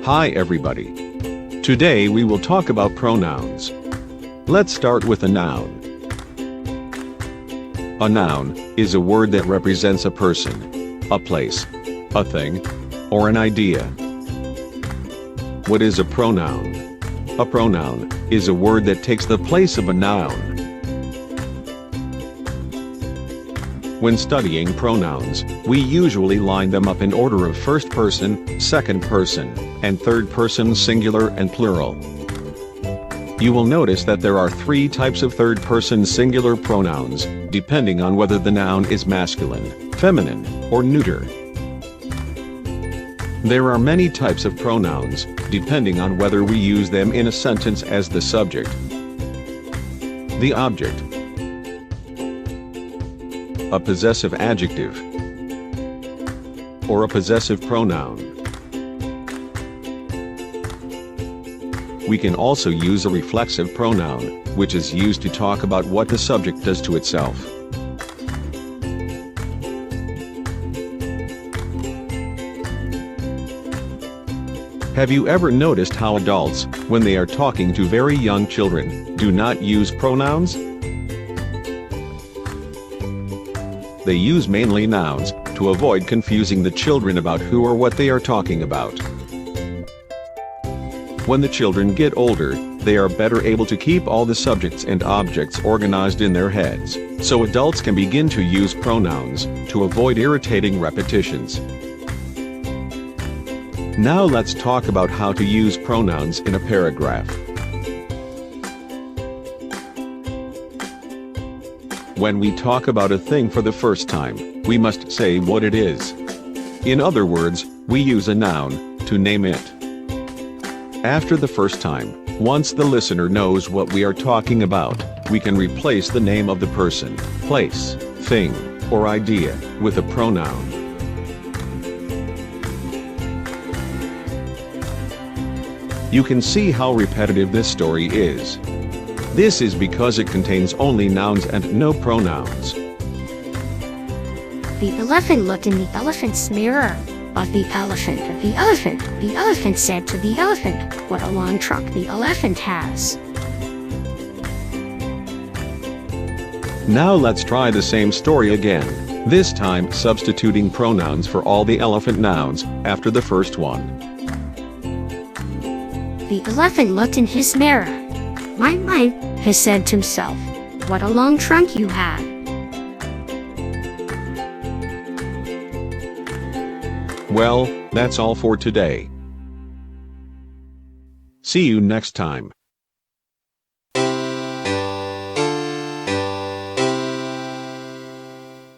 Hi everybody. Today we will talk about pronouns. Let's start with a noun. A noun is a word that represents a person, a place, a thing, or an idea. What is a pronoun? A pronoun is a word that takes the place of a noun. When studying pronouns, we usually line them up in order of first person, second person, and third person singular and plural. You will notice that there are 3 types of third person singular pronouns, depending on whether the noun is masculine, feminine, or neuter. There are many types of pronouns, depending on whether we use them in a sentence as the subject, the object, a possessive adjective, or a possessive pronoun. We can also use a reflexive pronoun, which is used to talk about what the subject does to itself. Have you ever noticed how adults, when they are talking to very young children, do not use pronouns? They use mainly nouns, to avoid confusing the children about who or what they are talking about. When the children get older, they are better able to keep all the subjects and objects organized in their heads, so adults can begin to use pronouns, to avoid irritating repetitions. Now let's talk about how to use pronouns in a paragraph. When we talk about a thing for the first time, we must say what it is. In other words, we use a noun to name it. After the first time, once the listener knows what we are talking about, we can replace the name of the person, place, thing, or idea with a pronoun. You can see how repetitive this story is. This is because it contains only nouns and no pronouns. The elephant looked in the elephant's mirror. But the elephant said to the elephant, "What a long trunk the elephant has." Now let's try the same story again, this time substituting pronouns for all the elephant nouns after the first one. The elephant looked in his mirror. My, he said to himself, "What a long trunk you have." Well, that's all for today. See you next time.